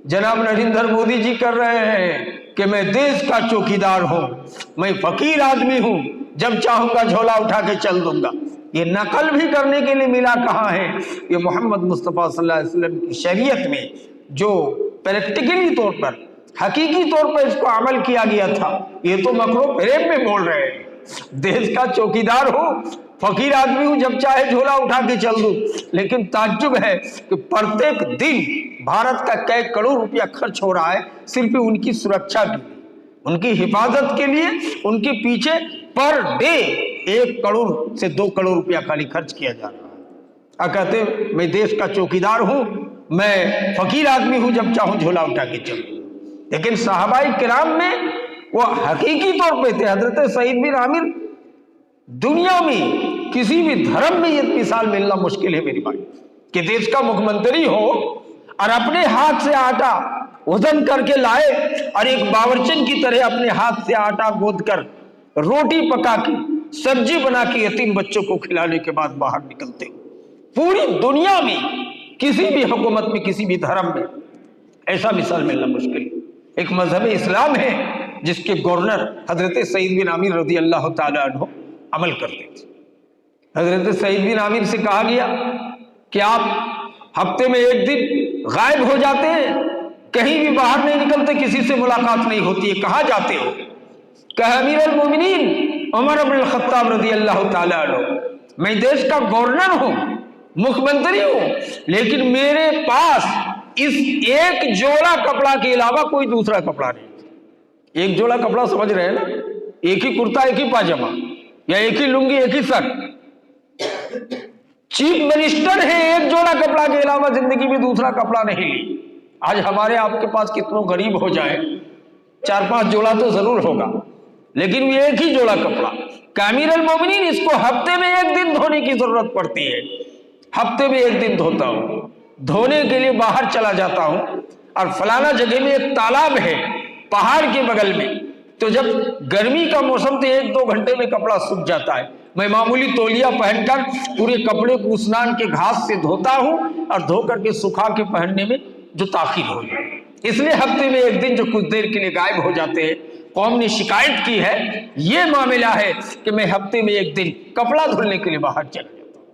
जनाब नरेंद्र मोदी जी कर रहे हैं कि मैं देश का चौकीदार हूं, मैं फकीर आदमी हूं, जब चाहूंगा झोला उठा के चल दूंगा। ये नकल भी करने के लिए मिला कहाँ है? ये मोहम्मद मुस्तफ़ा सल्लल्लाहु अलैहि वसल्लम की शरीयत में जो प्रैक्टिकली तौर पर, हकीकी तौर पर इसको अमल किया गया था, ये तो मकरो फरेब में बोल रहे हैं। देश का चौकीदार हो, फकीर आदमी हूं, जब चाहे झोला उठा के चल दूं। लेकिन ताज्जुब है कि प्रत्येक दिन भारत का कई करोड़ रुपया खर्च हो रहा है सिर्फ उनकी सुरक्षा के लिए, उनकी हिफाजत के लिए। उनके पीछे पर डे 1 करोड़ से 2 करोड़ रुपया खाली खर्च किया जा रहा है। कहते मैं देश का चौकीदार हूं, मैं फकीर आदमी हूं, जब चाहूं झोला उठा के चलूं। लेकिन सहाबाई किराम में वो हकीकी तौर पे थे। हजरत सईद बिन आमिर, दुनिया में किसी भी धर्म में ये मिसाल मिलना मुश्किल है मेरी भाई, कि देश का मुख्यमंत्री हो और अपने हाथ से आटा वजन करके लाए और एक बावर्चन की तरह अपने हाथ से आटा गोद कर रोटी पका के सब्जी बना के यतीम बच्चों को खिलाने के बाद बाहर निकलते हो। पूरी दुनिया में किसी भी हुकूमत में, किसी भी धर्म में ऐसा मिसाल मिलना मुश्किल है। एक मजहब इस्लाम है जिसके गवर्नर हजरत सईद बिन आमिर रज़ी अल्लाह ताला अन्हु अमल करते थे। हजरत सईद बिन आमिर से कहा गया कि आप हफ्ते में 1 दिन गायब हो जाते हैं, कहीं भी बाहर नहीं निकलते, किसी से मुलाकात नहीं होती है, कहाँ जाते हो? कहा अमीर अल मोमिनीन उमर इब्न खत्ताब रज़ी अल्लाह ताला अन्हु, मैं देश का गवर्नर हूं, मुख्यमंत्री हूं, लेकिन मेरे पास इस एक जोड़ा कपड़ा के अलावा कोई दूसरा कपड़ा नहीं। एक जोड़ा कपड़ा समझ रहे हैं ना? एक ही कुर्ता, एक ही पाजामा, या एक ही लुंगी, एक ही शर्ट। चीफ मिनिस्टर है, एक जोड़ा कपड़ा के अलावा जिंदगी में दूसरा कपड़ा नहीं ली। आज हमारे आपके पास कितनों गरीब हो जाए, 4-5 जोड़ा तो जरूर होगा, लेकिन ये एक ही जोड़ा कपड़ा। अमीर अल मोमिनीन, इसको हफ्ते में 1 दिन धोने की जरूरत पड़ती है। हफ्ते में 1 दिन धोता हूं, धोने के लिए बाहर चला जाता हूं, और फलाना जगह में एक तालाब है पहाड़ के बगल में, तो जब गर्मी का मौसम तो 1-2 घंटे में कपड़ा सूख जाता है। मैं मामूली तौलिया पहनकर पूरे कपड़े को स्नान के घास से धोता हूं, और धो करके सुखा के पहनने में जो ताखीर हो जाए, इसलिए हफ्ते में 1 दिन जो कुछ देर के लिए गायब हो जाते हैं। कौम ने शिकायत की है, ये मामला है कि मैं हफ्ते में 1 दिन कपड़ा धुलने के लिए बाहर चला जाता हूं।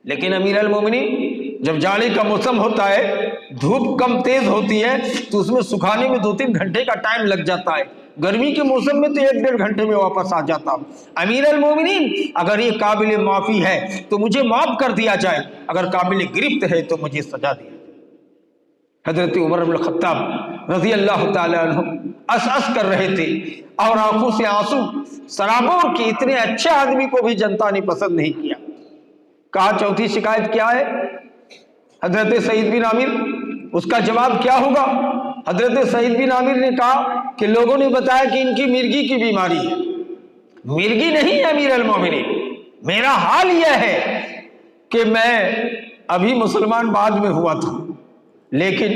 लेकिन अमीर अल मोमिनीन, जब जाने का मौसम होता है, धूप कम तेज होती है, तो उसमें सुखाने में 2-3 घंटे का टाइम लग जाता है। गर्मी के मौसम में तो 1-1.5 घंटे में वापस आ जाता हूं। अमीर अल मोमिनीन, अगर ये काबिल माफी है तो मुझे माफ कर दिया जाए, अगर काबिल गिरफ्त है तो मुझे सजा दिया जाए। हजरत उमर इब्न खत्ताब रज़ी अल्लाह ताला अन्हु अस कर रहे थे, और आंखों से आंसू सराबोर के। इतने अच्छे आदमी को भी जनता ने पसंद नहीं किया। कहा चौथी शिकायत क्या है? हजरत सईद बिन आमिर, उसका जवाब क्या होगा? हजरत सईद बिन आमिर ने कहा कि लोगों ने बताया कि इनकी मिर्गी की बीमारी है। मिर्गी नहीं है अमीर अल मोमिनीन, मेरा हाल यह है कि मैं अभी मुसलमान बाद में हुआ था, लेकिन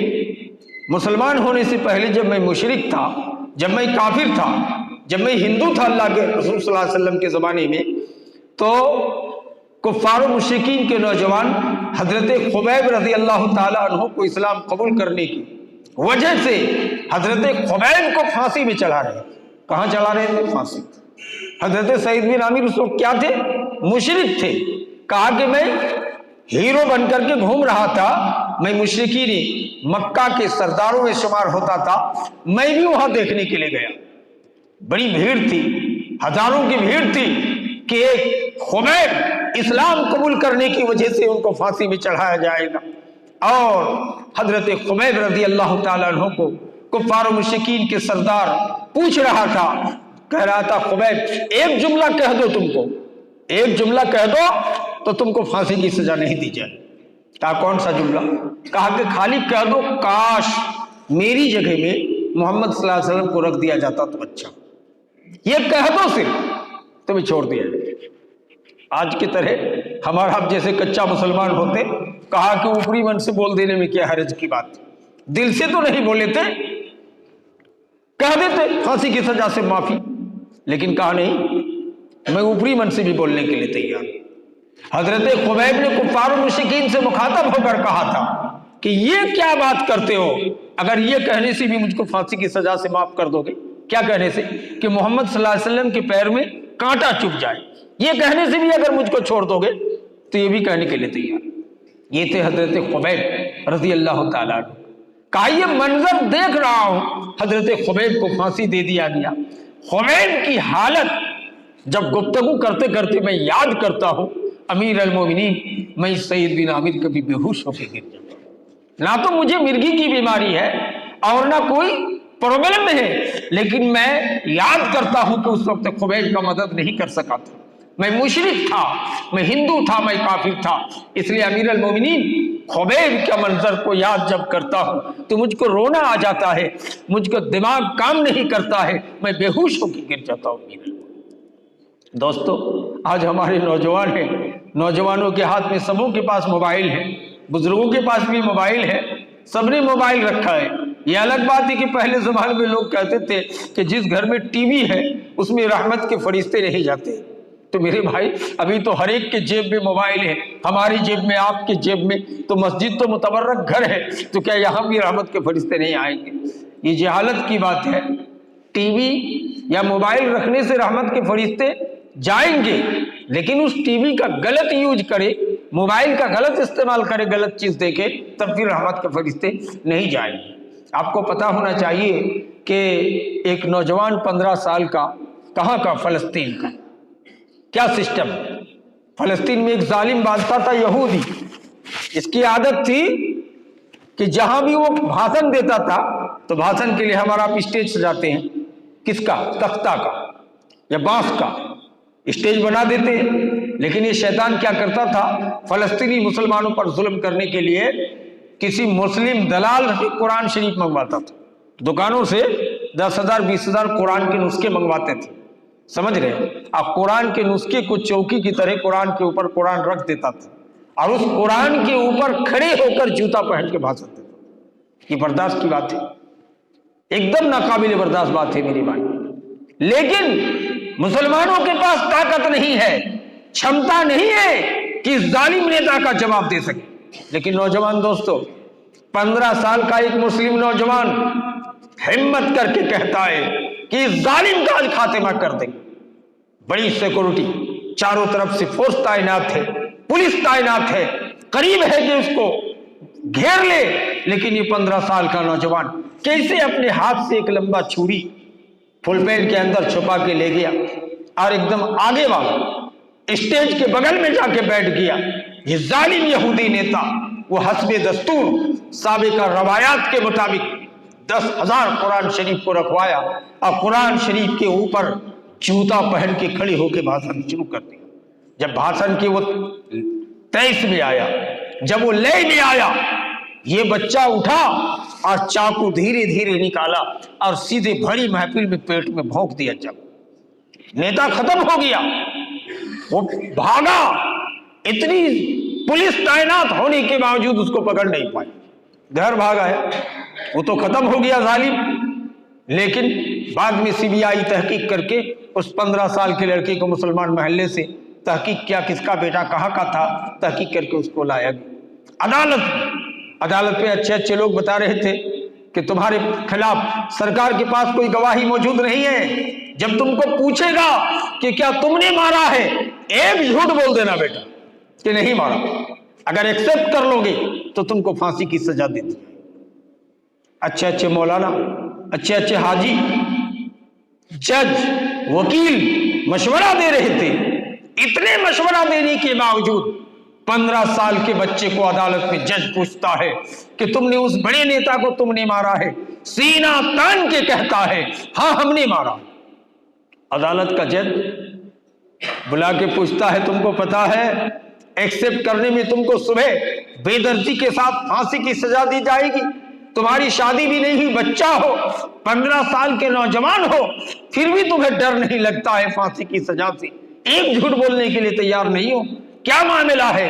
मुसलमान होने से पहले जब मैं मुशरिक था, जब मैं काफिर था, जब मैं हिंदू था अल्लाह के रसूल सल्लल्लाहु अलैहि वसल्लम के ज़माने में, तो कुफ्फार मुशरिकीन के नौजवान हजरत खुबैब रज़ी अल्लाह ताला अन्हु को इस्लाम कबूल करने की वजह से हजरत खुबैब को फांसी में चढ़ा रहे। कहाँ चढ़ा रहे थे? फांसी। हजरत सईद बिन आमिर उस वक्त क्या थे? मुशरिक थे। कहा कि मैं हीरो बनकर के घूम रहा था, मैं मुशरिकीन मक्का के सरदारों में शुमार होता था, मैं भी वहां देखने के लिए गया। बड़ी भीड़ थी, हजारों की भीड़ थी कि एक खुबैब इस्लाम कबूल करने की वजह से उनको फांसी में चढ़ाया जाएगा। और हजरत खुबैब रज़ी अल्लाह ताला अन्हु को कुफ्फार मुशरिकीन के सरदार पूछ रहा था, कह रहा था खुबैब एक जुमला कह दो, तुमको एक जुमला कह दो तो तुमको फांसी की सजा नहीं दी जाए। कहा कौन सा जुमला? कहा कि खाली कह दो, काश मेरी जगह में मोहम्मद सल्लल्लाहु अलैहि वसल्लम को रख दिया जाता तो अच्छा। ये कह दो सिर्फ, तुम्हें छोड़ दिया जाए। आज की तरह हमारा आप जैसे कच्चा मुसलमान होते, कहा कि ऊपरी मन से बोल देने में क्या हर्ज की बात, दिल से तो नहीं बोले थे, कह देते फांसी की सजा से माफी। लेकिन कहा नहीं, मैं ऊपरी मन से भी बोलने के लिए तैयार। हजरत खुबैब ने कुफ्फार मुशरिकीन से मुखातब होकर कहा था کہ یہ کیا بات کرتے ہو، اگر یہ کہنے سے بھی مجھ کو پھانسی کی سزا سے معاف کر دو گے، کیا کہنے سے کہ محمد صلی اللہ علیہ وسلم کے پیر میں کانٹا چبھ جائے، یہ کہنے سے بھی اگر مجھ کو چھوڑ دو گے تو یہ بھی کہنے کے لیے تیار۔ یہ تھے حضرت خبیب رضی اللہ تعالیٰ عنہ۔ کہا یہ منظر دیکھ رہا ہوں، حضرت خبیب کو پھانسی دے دیا گیا۔ خبیب کی حالت جب گفتگو کرتے کرتے میں یاد کرتا ہوں، امیر المومنین میں سعید بن عامر کبھی بے ہوش ہو کے گر جاتا ہوں۔ نہ تو مجھے مرگی کی بیماری ہے اور نہ کوئی پرابلم ہے، لیکن میں یاد کرتا ہوں کہ اس وقت خبیب کا مدد نہیں کر سکا تھا، میں مشرک تھا، میں ہندو تھا، میں کافر تھا، اس لیے امیر المومنین خبیب کا منظر کو یاد جب کرتا ہوں تو مجھ کو رونا آ جاتا ہے، مجھ کو دماغ کام نہیں کرتا ہے، میں بے ہوش ہو کے گر جاتا ہوں۔ دوستو آج ہمارے نوجوان ہیں، نوجوانوں کے ہاتھ میں سبوں کے پاس موبائل ہے، بزرگوں کے پاس بھی موبائل ہے، سب نے موبائل رکھا ہے۔ یہ الگ بات ہے کہ پہلے زمانے میں لوگ کہتے تھے کہ جس گھر میں ٹی وی ہے اس میں رحمت کے فرشتے نہیں جاتے، تو میرے بھائی ابھی تو ہر ایک کے جیب میں موبائل ہے، ہماری جیب میں، آپ کے جیب میں، تو مسجد تو متبرک گھر ہے، تو کیا یہاں بھی رحمت کے فرشتے نہیں آئیں گے؟ یہ جہالت کی بات ہے۔ ٹی وی یا موبائل رکھنے سے رحمت کے فرشتے جائیں گے، لیکن اس ٹی وی کا غلط یوز کرے، موبائل کا غلط استعمال کرے، غلط چیز دیکھے، تب پھر رحمت کے فرشتے نہیں جائیں گے۔ آپ کو پتا ہونا چاہیے کہ ایک نوجوان 15 سال کا، کہاں کا؟ فلسطین کا۔ کیا سسٹم؟ فلسطین میں ایک ظالم بادشاہ تھا یہودی، اس کی عادت تھی کہ جہاں بھی وہ بھاشن دیتا تھا تو بھاشن کے لیے ہمارا آپ اسٹیج سجاتے ہیں، کس کا؟ تختہ کا یا بانس کا اسٹیج بنا دیتے ہیں، لیکن یہ شیطان کیا کرتا تھا؟ فلسطینی مسلمانوں پر ظلم کرنے کے لیے کسی مسلم دلال سے قرآن شریف منگواتا تھا، دکانوں سے 10,000 20,000 قرآن کے نسخے منگواتے تھے، سمجھ رہے ہیں آپ؟ قرآن کے نسخے کو چوکی کی طرح قرآن کے اوپر قرآن رکھ دیتا تھا اور اس قرآن کے اوپر کھڑے ہو کر جوتا پہن کے بھاشن دیتا تھا۔ یہ برداشت کی بات ہے، ایک دم ناقابل برداشت بات ہے میری بھائی۔ لیکن مسلمانوں کے پاس طاقت نہیں ہے، چھمتا نہیں ہے کہ اس ظالم نیتا کا جواب دے سکے۔ لیکن نوجوان دوستو، 15 سال کا ایک مسلم نوجوان ہمت کر کے کہتا ہے کہ اس ظالم کا آج خاتمہ کر دیں۔ بڑی سیکورٹی، چاروں طرف سے فورس تعینات ہے، پولیس تعینات ہے، قریب ہے کہ اس کو گھیر لے، لیکن یہ 15 سال کا نوجوان کیسے اپنے ہاتھ سے ایک لمبا چھری فل پینٹ کے اندر چھپا کے لے گیا اور ایک دم آگے والا اسٹیج کے بغل میں جا کے بیٹھ گیا۔ یہ ظالم یہودی نیتا وہ حسب دستور سابقہ روایات کے مطابق 10,000 قرآن شریف کو رکھوایا اور قرآن شریف کے اوپر جوتا پہن کے کھڑے ہو کے بھاشن شروع کر دیا۔ جب بھاشن کی وہ 23 میں آیا، جب وہ لے میں آیا، یہ بچہ اٹھا اور چاقو دھیرے دھیرے نکالا اور سیدھے بھری محفل میں پیٹ میں بھونک دیا۔ جب نیتا ختم ہو گیا، وہ بھاگا، اتنی پولیس تعینات ہونے کے باوجود اس کو پکڑ نہیں پائی، گھر بھاگا ہے، وہ تو ختم ہو گیا ظالم۔ لیکن بعد میں CBI تحقیق کر کے اس 15 سال کے لڑکے کو مسلمان محلے سے تحقیق کیا، کس کا بیٹا کہاں کا تھا، تحقیق کر کے اس کو لایا گیا۔ عدالت میں اچھے اچھے لوگ بتا رہے تھے کہ تمہارے خلاف سرکار کے پاس کوئی گواہی موجود نہیں ہے، جب تم کو پوچھے گا کہ کیا تم نے مارا ہے، ایک جھوٹ بول دینا بیٹا کہ نہیں مارا۔ اگر ایکسپٹ کر لو گے تو تم کو پھانسی کی سزا دے دی جائے۔ اچھے اچھے مولانا، اچھے اچھے حاجی، جج، وکیل مشورہ دے رہے تھے، اتنے مشورہ دینے کے باوجود 15 سال کے بچے کو عدالت میں جج پوچھتا ہے کہ تم نے اس بڑے نیتا کو تم نے مارا ہے، سینہ تان کے کہتا ہے ہاں ہم نے مارا۔ عدالت کا جج بلا کے پوچھتا ہے تم کو پتا ہے ایکسپٹ کرنے میں تم کو صبح بے دردی کے ساتھ پھانسی کی سزا دی جائے گی، تمہاری شادی بھی نہیں ہوئی، بچہ ہو، 15 سال کے نوجوان ہو، پھر بھی تمہیں ڈر نہیں لگتا ہے پھانسی کی سزا سے، ایک جھوٹ بولنے کے لیے تیار نہیں ہو۔ क्या मामला है?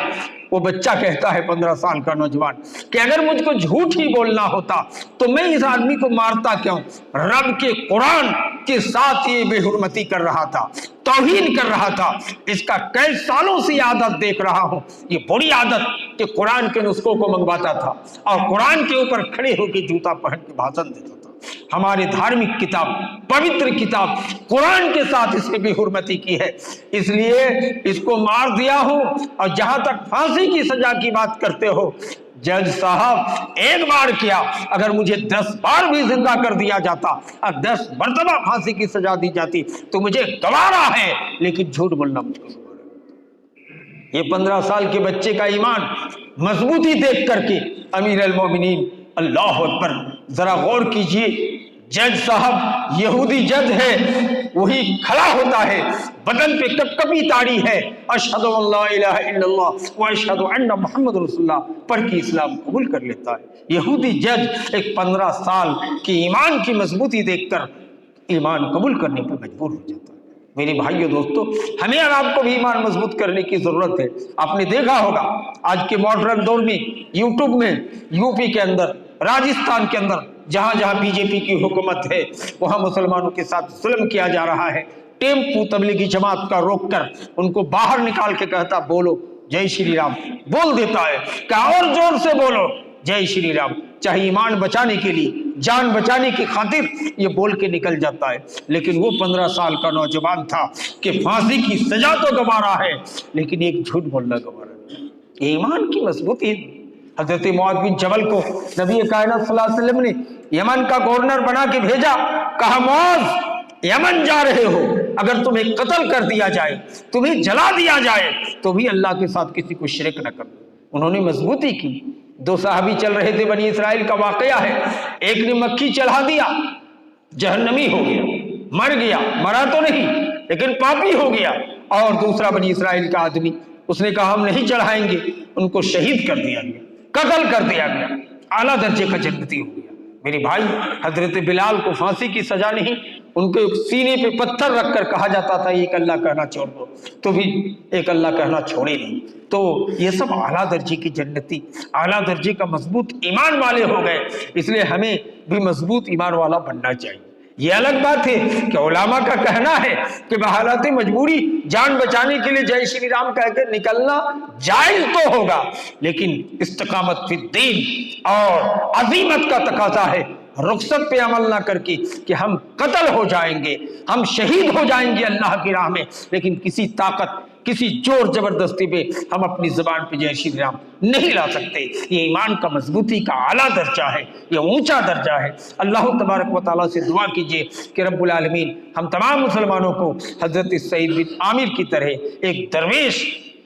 वो बच्चा कहता है 15 साल का नौजवान कि अगर मुझको झूठ ही बोलना होता तो मैं इस आदमी को मारता क्यों? रब के कुरान के साथ ये बेहुरमती कर रहा था, तौहीन कर रहा था। इसका कई सालों से आदत देख रहा हूं, ये बुरी आदत कि कुरान के नुस्खों को मंगवाता था और कुरान के ऊपर खड़े होकर जूता पहन के भाषण देता था। हमारी धार्मिक किताब, पवित्र किताब कुरान के साथ इसने बेहुरमती की है, इसलिए इसको मार दिया हूं। और जहां तक फांसी की सजा की बात करते हो, जज साहब एक बार क्या, अगर मुझे 10 बार भी जिंदा कर दिया जाता और 10 मर्तबा फांसी की सजा दी जाती तो मुझे गवारा है, लेकिन झूठ बोलना मुझको। ये 15 साल के बच्चे का ईमान मजबूती देख करके अमीर अल मोमिनीन अल्लाह अकबर, जरा गौर कीजिए, जज साहब यहूदी जज है, वही खड़ा होता है, बदन पे कपकपी ताड़ी है, अशहदु अल्ला इलाहा इल्लल्लाह व अशहदु अन्ना मुहम्मद रसूलुल्लाह पढ़ के इस्लाम कबूल कर लेता है। यहूदी जज एक 15 साल की ईमान की मजबूती देखकर ईमान कबूल करने पर मजबूर हो जाता है। मेरे भाइयों दोस्तों, हमें और आपको भी ईमान मजबूत करने की जरूरत है। आपने देखा होगा आज के मॉडर्न दौर में यूट्यूब में, यूपी के अंदर, राजस्थान के अंदर, जहां जहां बीजेपी की हुकूमत है वहां मुसलमानों के साथ जुल्म किया जा रहा है। टेम्पू तबलीगी जमात का रोक कर उनको बाहर निकाल के कहता बोलो जय श्री राम, बोल देता है क्या और जोर से बोलो जय श्री राम, चाहे ईमान बचाने के लिए, जान बचाने की खातिर ये बोल के निकल जाता है। लेकिन वो 15 साल का नौजवान था कि फांसी की सजा तो गवारा है, लेकिन एक झूठ बोलना गवारा है। ईमान की मजबूती। हजरत मुआद बिन जबल को नबी कायनात सल्लल्लाहु अलैहि वसल्लम ने यमन का गवर्नर बना के भेजा, कहा मुआज यमन जा रहे हो, अगर तुम्हें कत्ल कर दिया जाए, तुम्हें जला दिया जाए, तो भी अल्लाह के साथ किसी को शिरक न कर। उन्होंने मजबूती की। 2 सहाबी चल रहे थे, बनी इसराइल का वाकया है, एक ने मक्खी चढ़ा दिया, जहन्नमी हो गया, मर गया, मरा तो नहीं लेकिन पापी हो गया। और दूसरा बनी इसराइल का आदमी, उसने कहा हम नहीं चढ़ाएंगे, उनको शहीद कर दिया गया, कत्ल कर दिया गया, आला दर्जे का जन्नती हो गया। मेरे भाई, हजरत बिलाल को फांसी की सजा नहीं, उनके सीने पे पत्थर रखकर कहा जाता था एक अल्लाह कहना छोड़ दो, तो भी एक अल्लाह कहना छोड़े नहीं। तो ये सब आला दर्जे की जन्नती, आला दर्जे का मजबूत ईमान वाले हो गए। इसलिए हमें भी मजबूत ईमान वाला बनना चाहिए। ये अलग बात है कि उलामा का कहना है कि बहालत मजबूरी जान बचाने के लिए जय श्री राम कहकर निकलना जायज तो होगा, लेकिन इस्तिकामत फिद दीन और अजीमत का तकाजा है रुखसत पे अमल ना करके कि हम कत्ल हो जाएंगे, हम शहीद हो जाएंगे अल्लाह की राह में, लेकिन किसी ताकत, किसी जोर जबरदस्ती पे हम अपनी जुबान पे जय श्री राम नहीं ला सकते। ये ईमान का मजबूती का आला दर्जा है, ये ऊंचा दर्जा है। अल्लाह तबारक व तआला से दुआ कीजिए कि रब्बुल आलमीन हम तमाम मुसलमानों को हजरत सईद बिन आमिर की तरह एक दरवेश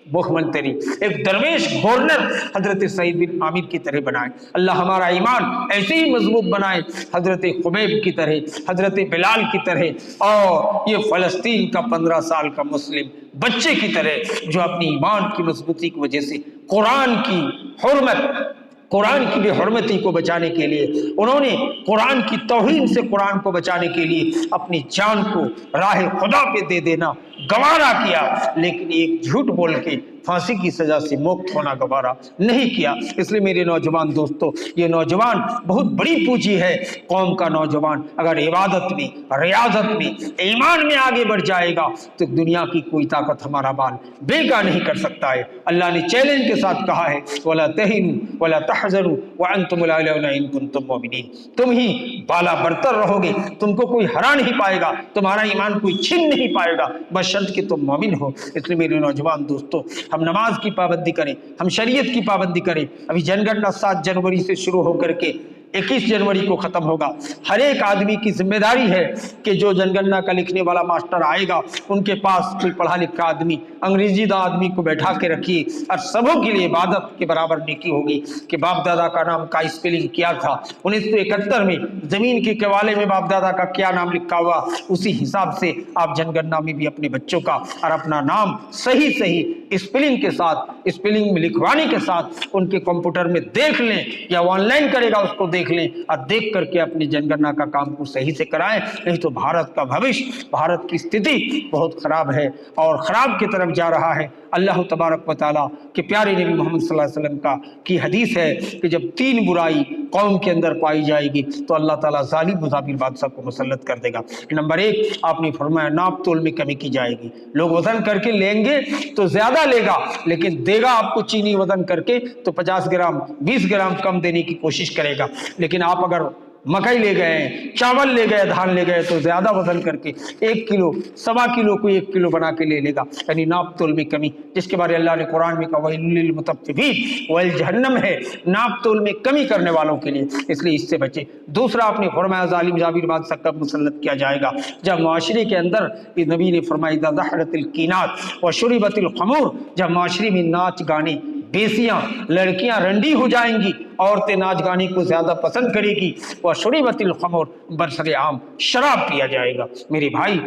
मुख्यमंत्री, एक दरवेश गवर्नर हजरत सईद बिन आमिर की तरह बनाए। अल्लाह हमारा ईमान ऐसे ही मजबूत बनाए हजरत खुबैब की तरह, हजरत बिलाल की तरह, और ये फ़लस्तीन का 15 साल का मुस्लिम बच्चे की तरह जो अपनी ईमान की मजबूती की वजह से कुरान की हुर्मत, कुरान की भी हुर्मती को बचाने के लिए, उन्होंने कुरान की तौहीन से कुरान को बचाने के लिए अपनी जान को राह खुदा पे दे देना गवारा किया, लेकिन एक झूठ बोल के फांसी की सजा से मुक्त होना गवारा नहीं किया। इसलिए मेरे नौजवान दोस्तों, ये नौजवान बहुत बड़ी पूंजी है कौम का नौजवान। अगर इबादत में, रियाजत में, ईमान में आगे बढ़ जाएगा तो दुनिया की कोई ताकत हमारा बाल बेगा नहीं कर सकता है। अल्लाह ने चैलेंज के साथ कहा है वला तहिनु वला तहज़नु व अंतुमुल अ'लौना इन कुंतुम मुमिनीन, तुम ही बाला बरतर रहोगे, तुमको कोई हरा नहीं पाएगा, तुम्हारा ईमान कोई छीन नहीं पाएगा बशर्त कि तुम मोमिन हो। इसलिए मेरे नौजवान दोस्तों, हम नमाज की पाबंदी करें, हम शरीयत की पाबंदी करें। अभी जनगणना 7 जनवरी से शुरू होकर के 21 जनवरी को खत्म होगा। हर एक आदमी की जिम्मेदारी है कि जो जनगणना का लिखने वाला मास्टर आएगा उनके पास कोई पढ़ा लिखा आदमी, अंग्रेजीदा आदमी को बैठा के रखिए, और सबों के लिए इबादत के बराबर नेकी होगी कि बाप दादा का नाम का स्पेलिंग क्या था, 1971 में जमीन के केवाले में बाप दादा का क्या नाम लिखा हुआ, उसी हिसाब से आप जनगणना में भी अपने बच्चों का और अपना नाम सही सही स्पेलिंग के साथ, स्पेलिंग में लिखवाने के साथ उनके कंप्यूटर में देख लें, या ऑनलाइन करेगा उसको देख लें, और देख करके अपनी जनगणना का काम को सही से कराएं। नहीं तो भारत का भविष्य, भारत की स्थिति बहुत खराब है और खराब की तरफ जा रहा है। अल्लाह तबारक व तआला के प्यारे नबी मोहम्मद सल्लल्लाहु अलैहि वसल्लम का की हदीस है कि जब 3 बुराई कौम के अंदर पाई जाएगी तो अल्लाह ताला जालिम मुजाबिर बादशाह को मुसल्लत कर देगा। नंबर 1, आपने फरमाया नाप तोल में कमी की जाएगी। लोग वजन करके लेंगे तो ज्यादा लेगा, लेकिन देगा आपको चीनी वजन करके तो 50 ग्राम 20 ग्राम कम देने की कोशिश करेगा। लेकिन आप अगर मकई ले गए, चावल ले गए, धान ले गए तो ज्यादा वजन करके 1 किलो, 1.25 किलो को 1 किलो बना के ले लेगा, यानी नाप तोल में कमी, जिसके बारे अल्लाह ने कुरान में कहा वैलुल लिल मुतफ्फिफीन, वैल जहन्नम है नाप तोल में कमी करने वालों के लिए, इसलिए इससे बचे। दूसरा, आपने फरमाया जालिम जाबिर बादशाह कब मुसल्लत किया जाएगा? जब माशरे के अंदर, नबी ने फरमाया ज़हरतिल कीनात व शुरिबतिल खमूर, जब माशरे में नाच गाने, बेसियां, लड़कियां रंडी हो जाएंगी, औरतें नाच गाने को ज्यादा पसंद करेगी, वह शुरिबतिल खमर, बरसरे आम शराब पिया जाएगा। मेरे भाई,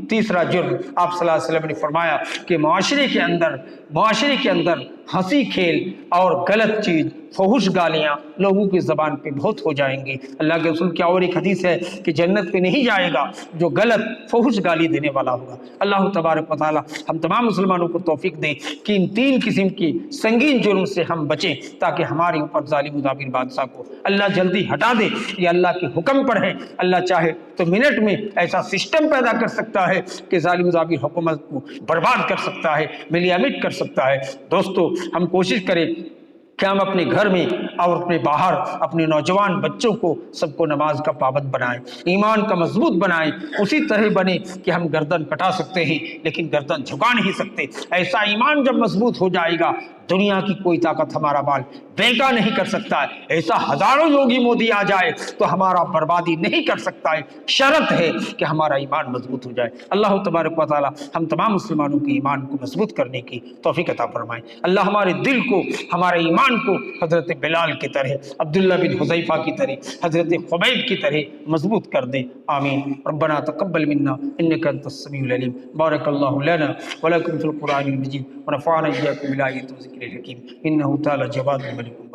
तीसरा जुर्म आप सल्लल्लाहु अलैहि वसल्लम ने फरमाया कि माशरे के अंदर हंसी खेल और गलत चीज, फहुश गालियां लोगों की जबान पे बहुत हो जाएंगी। अल्लाह के रसूल की और एक हदीस है कि जन्नत पे नहीं जाएगा जो गलत फहुश गाली देने वाला होगा। अल्लाह तबारक व तआला हम तमाम मुसलमानों को तौफीक दे कि इन 3 किस्म की संगीन जुर्म से हम बचें, ताकि हमारे ऊपर जालिम जाबिर बादशाह को अल्लाह जल्दी हटा दे। ये अल्लाह के हुक्म पर है। अल्लाह चाहे तो मिनट में ऐसा सिस्टम पैदा कर सकता है कि जालिम जाबिर हुकूमत को बर्बाद कर सकता है, मिलियामिट कर सकता है। दोस्तों, हम कोशिश करें कि हम अपने घर में और अपने बाहर अपने नौजवान बच्चों को सबको नमाज का पाबंद बनाएं, ईमान का मजबूत बनाएं। उसी तरह बने कि हम गर्दन कटा सकते हैं लेकिन गर्दन झुका नहीं सकते। ऐसा ईमान जब मजबूत हो जाएगा, दुनिया की कोई ताकत हमारा बाल बेगा नहीं कर सकता है। ऐसा हजारों योगी मोदी आ जाए तो हमारा बर्बादी नहीं कर सकता है। शर्त है कि हमारा ईमान मजबूत हो जाए। अल्लाह तबारक व तआला हम तमाम मुसलमानों के ईमान को मजबूत करने की तौफीक अता फरमाए। अल्लाह हमारे दिल को, हमारे ईमान को हजरत बिलाल की तरह, अब्दुल्ला बिन हुज़ैफा की तरह, हजरत खुबैब की तरह मजबूत कर दे। आमीन। रब्बना तक़ब्बल मिन्ना इन्नका अंतस समीउल अलीम। बारकल्लाहु लना व लकुम फ़िल क़ुरआनिल मजीद व नफ़अना इय्याकुम बिल आयाति व ज़िक्रिल हकीम। इन्नहु तआला जवादुल मलिक।